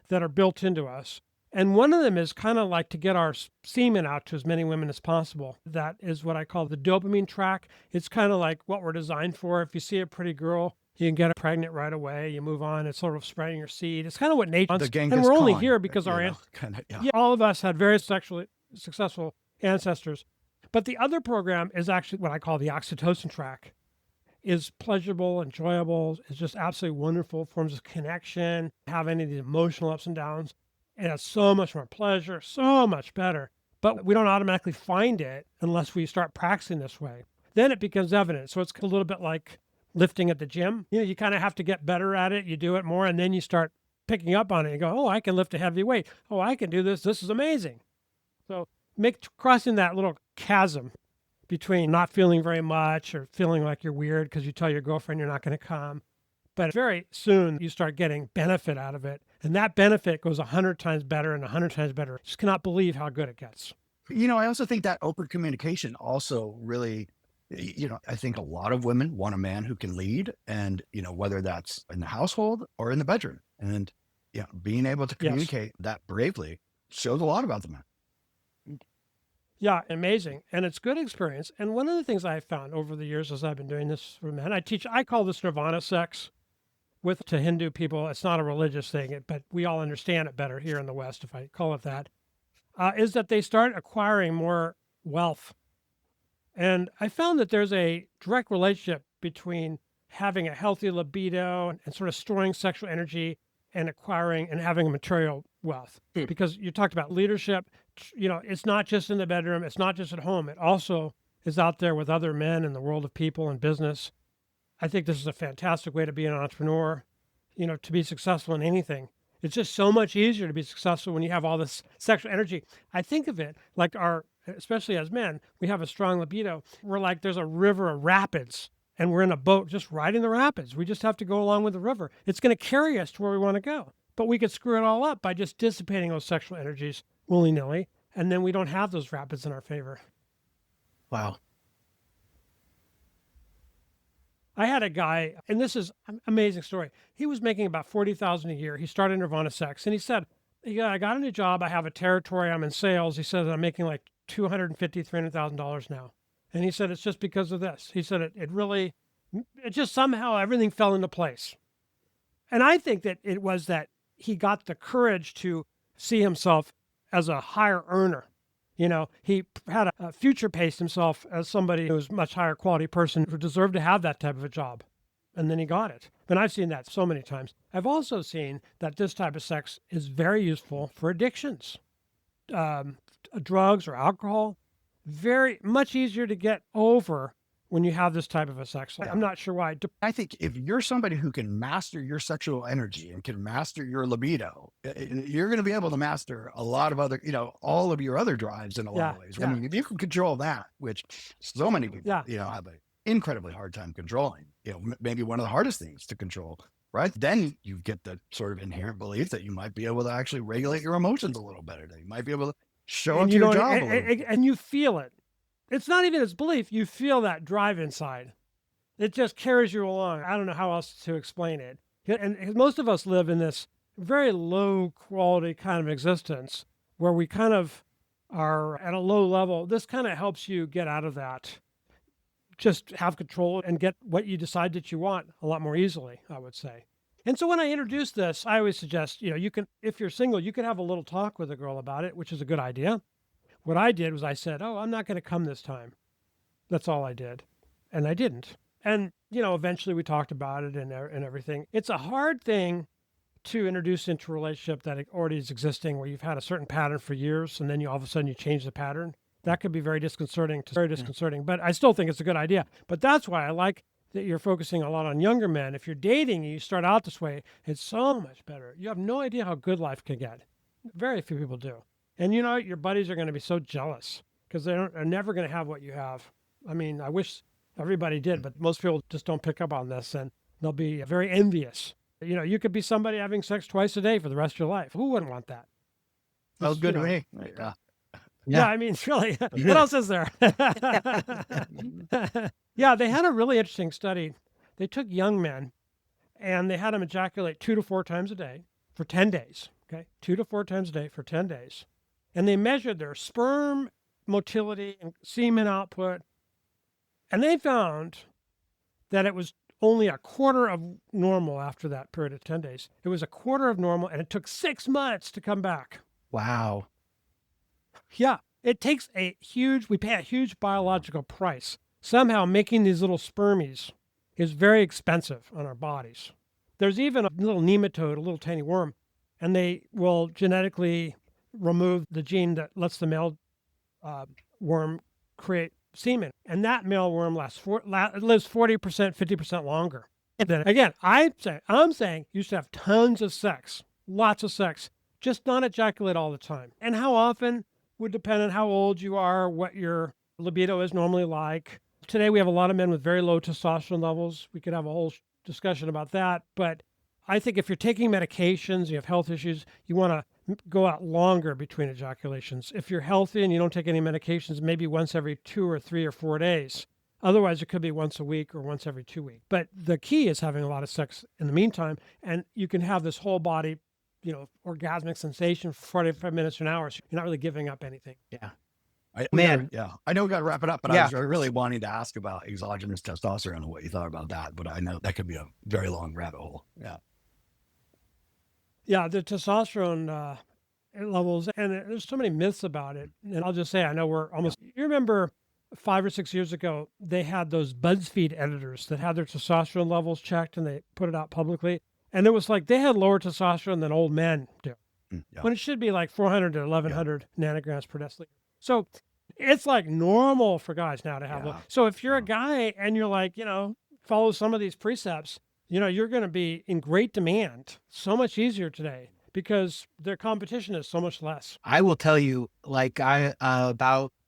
that are built into us, and one of them is kind of like to get our semen out to as many women as possible. That is what I call the dopamine track. It's kind of like what we're designed for. If you see a pretty girl, you can get her pregnant right away. You move on. It's sort of spreading your seed. It's kind of what nature wants. And we're only here because all of us had very sexually successful ancestors. But the other program is actually what I call the oxytocin track. Is pleasurable, enjoyable, is just absolutely wonderful, forms of connection, have any of these emotional ups and downs. And it's so much more pleasure, so much better. But we don't automatically find it unless we start practicing this way. Then it becomes evident. So it's a little bit like lifting at the gym. You kind of have to get better at it. You do it more, and then you start picking up on it. You go, oh, I can lift a heavy weight. Oh, I can do this. This is amazing. So crossing that little chasm between not feeling very much or feeling like you're weird because you tell your girlfriend you're not going to come. But very soon you start getting benefit out of it. And that benefit goes 100 times better and 100 times better. Just cannot believe how good it gets. I also think that open communication also really, I think a lot of women want a man who can lead and, whether that's in the household or in the bedroom. And, being able to communicate that bravely shows a lot about the man. Yeah, amazing. And it's good experience. And one of the things I've found over the years as I've been doing this for men, I call this nirvana sex with to Hindu people. It's not a religious thing, but we all understand it better here in the West, if I call it that, is that they start acquiring more wealth. And I found that there's a direct relationship between having a healthy libido and sort of storing sexual energy and acquiring and having a material wealth. Hmm. Because you talked about leadership, it's not just in the bedroom, it's not just at home, it also is out there with other men in the world of people and business. I think this is a fantastic way to be an entrepreneur, to be successful in anything. It's just so much easier to be successful when you have all this sexual energy. I think of it like especially as men, we have a strong libido. We're like there's a river of rapids and we're in a boat just riding the rapids. We just have to go along with the river. It's going to carry us to where we want to go. But we could screw it all up by just dissipating those sexual energies willy-nilly, and then we don't have those rapids in our favor. Wow. I had a guy, and this is an amazing story. He was making about $40,000 a year. He started Nirvana Sex, and he said, "Yeah, I got a new job. I have a territory. I'm in sales." He said, "I'm making like $250,000, $300,000 now." And he said, "It's just because of this." He said, it just somehow everything fell into place. And I think that it was that he got the courage to see himself as a higher earner. He had a future paced himself as somebody who was a much higher quality person who deserved to have that type of a job. And then he got it. And I've seen that so many times. I've also seen that this type of sex is very useful for addictions, drugs or alcohol. Very much easier to get over when you have this type of a sex life. I'm not sure why. I think if you're somebody who can master your sexual energy and can master your libido, you're going to be able to master a lot of other, all of your other drives in a lot of ways. I mean, if you can control that, which so many people, have an incredibly hard time controlling, maybe one of the hardest things to control, right? Then you get the sort of inherent belief that you might be able to actually regulate your emotions a little better. That you might be able to show up to your job a little. And you feel it. It's not even his belief. You feel that drive inside. It just carries you along. I don't know how else to explain it. And most of us live in this very low quality kind of existence where we kind of are at a low level. This kind of helps you get out of that. Just have control and get what you decide that you want a lot more easily, I would say. And so when I introduce this, I always suggest, if you're single, you can have a little talk with a girl about it, which is a good idea. What I did was I said, "Oh, I'm not going to come this time." That's all I did. And I didn't. And, eventually we talked about it and everything. It's a hard thing to introduce into a relationship that already is existing where you've had a certain pattern for years and then all of a sudden you change the pattern. That could be very disconcerting. But I still think it's a good idea. But that's why I like that you're focusing a lot on younger men. If you're dating and you start out this way, it's so much better. You have no idea how good life can get. Very few people do. And your buddies are going to be so jealous because they're never going to have what you have. I mean, I wish everybody did, but most people just don't pick up on this and they'll be very envious. You could be somebody having sex twice a day for the rest of your life. Who wouldn't want that? Sounds good to me. Yeah, I mean, really, what else is there? Yeah, they had a really interesting study. They took young men and they had them ejaculate 2 to 4 times a day for 10 days. Okay, 2 to 4 times a day for 10 days. And they measured their sperm motility and semen output. And they found that it was only a quarter of normal after that period of 10 days. It was a quarter of normal, and it took 6 months to come back. Wow. Yeah, we pay a huge biological price. Somehow making these little spermies is very expensive on our bodies. There's even a little nematode, a little tiny worm, and they will genetically remove the gene that lets the male worm create semen. And that male worm lives 40%, 50% longer. And then again, I'm saying you should have tons of sex, lots of sex, just not ejaculate all the time. And how often would depend on how old you are, what your libido is normally like. Today we have a lot of men with very low testosterone levels. We could have a whole discussion about that. But I think if you're taking medications, you have health issues, you want to go out longer between ejaculations. If you're healthy and you don't take any medications, maybe once every 2 or 3 or 4 days. Otherwise, it could be once a week or once every 2 weeks. But the key is having a lot of sex in the meantime, and you can have this whole body, orgasmic sensation for 45 minutes to an hour. So you're not really giving up anything. Yeah. Man, I know we got to wrap it up, but I yeah. was really wanting to ask about exogenous testosterone and what you thought about that. But I know that could be a very long rabbit hole. Yeah. Yeah, the testosterone levels, and there's so many myths about it. And I'll just say, I know we're almost, you remember 5 or 6 years ago, they had those BuzzFeed editors that had their testosterone levels checked and they put it out publicly. And it was like they had lower testosterone than old men do, Yeah. when it should be like 400 to 1100 nanograms per deciliter. So it's like normal for guys now to have low. So if you're a guy and you're like, follow some of these precepts, you're going to be in great demand. So much easier today because their competition is so much less. I will tell you, like I want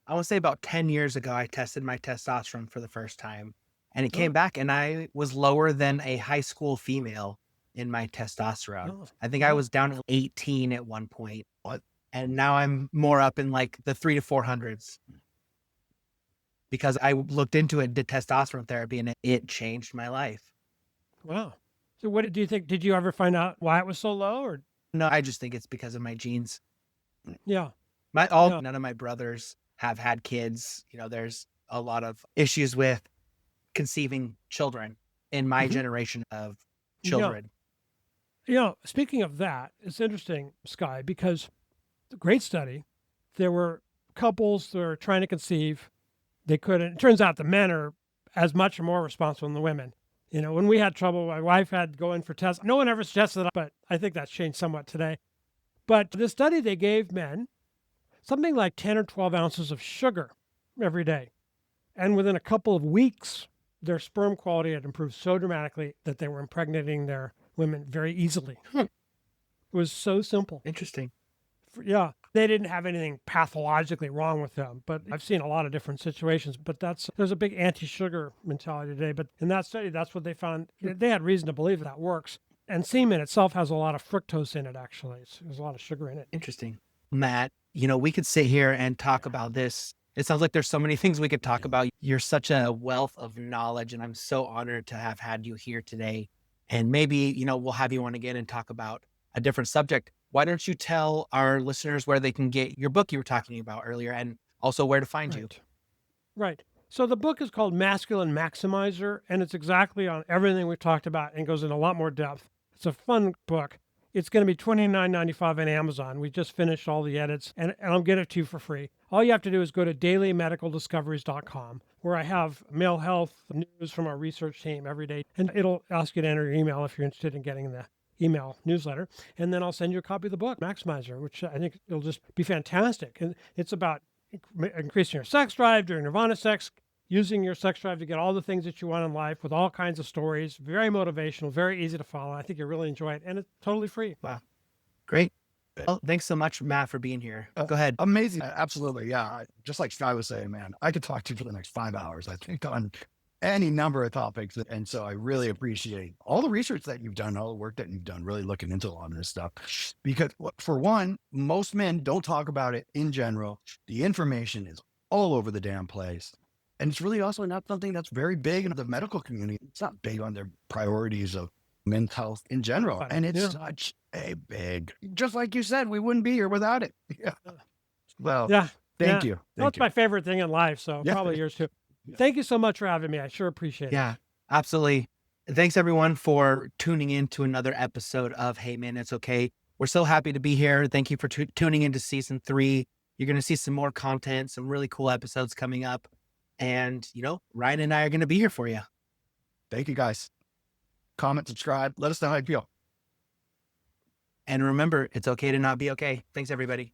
to say about 10 years ago, I tested my testosterone for the first time and it came back and I was lower than a high school female in my testosterone. I think I was down to 18 at one point. And now I'm more up in like the 300 to 400s because I looked into it, did testosterone therapy, and it changed my life. Wow. So what do you think? Did you ever find out why it was so low, or? No, I just think it's because of my genes. Yeah. None of my brothers have had kids. There's a lot of issues with conceiving children in my generation of children. Speaking of that, it's interesting, Sky, because the great study, there were couples that were trying to conceive. They couldn't. It turns out the men are as much or more responsible than the women. When we had trouble, my wife had to go in for tests. No one ever suggested that, but I think that's changed somewhat today. But the study, they gave men something like 10 or 12 ounces of sugar every day. And within a couple of weeks, their sperm quality had improved so dramatically that they were impregnating their women very easily. It was so simple. Interesting. Yeah. They didn't have anything pathologically wrong with them, but I've seen a lot of different situations, but there's a big anti-sugar mentality today. But in that study, that's what they found. They had reason to believe that works. And semen itself has a lot of fructose in it, actually. There's a lot of sugar in it. Interesting. Matt, we could sit here and talk about this. It sounds like there's so many things we could talk about. You're such a wealth of knowledge, and I'm so honored to have had you here today. And maybe, we'll have you on again and talk about a different subject. Why don't you tell our listeners where they can get your book you were talking about earlier and also where to find you? Right. So the book is called Masculine Maximizer, and it's exactly on everything we've talked about and goes in a lot more depth. It's a fun book. It's going to be $29.95 on Amazon. We just finished all the edits, and I'll get it to you for free. All you have to do is go to dailymedicaldiscoveries.com, where I have male health news from our research team every day, and it'll ask you to enter your email if you're interested in getting the email newsletter, and then I'll send you a copy of the book, Maximizer, which I think it'll just be fantastic. And it's about increasing your sex drive during nirvana sex, using your sex drive to get all the things that you want in life with all kinds of stories, very motivational, very easy to follow. I think you'll really enjoy it, and it's totally free. Wow. Great. Well, thanks so much, Matt, for being here. Go ahead. Amazing. Absolutely. Yeah. Just like Sky was saying, man, I could talk to you for the next 5 hours, I think, on any number of topics. And so I really appreciate all the research that you've done, all the work that you've done, really looking into a lot of this stuff. Because for one, most men don't talk about it in general. The information is all over the damn place. And it's really also not something that's very big in the medical community. It's not big on their priorities of men's health in general. And it's such a big, just like you said, we wouldn't be here without it. Yeah. Well, thank you. That's my favorite thing in life. So probably yours too. Thank you so much for having me. I sure appreciate it. Yeah, absolutely. Thanks everyone for tuning in to another episode of Hey Man, It's Okay. We're so happy to be here. Thank you for tuning into season 3. You're going to see some more content, some really cool episodes coming up. And, Ryan and I are going to be here for you. Thank you, guys. Comment, subscribe. Let us know how you feel. And remember, it's okay to not be okay. Thanks, everybody.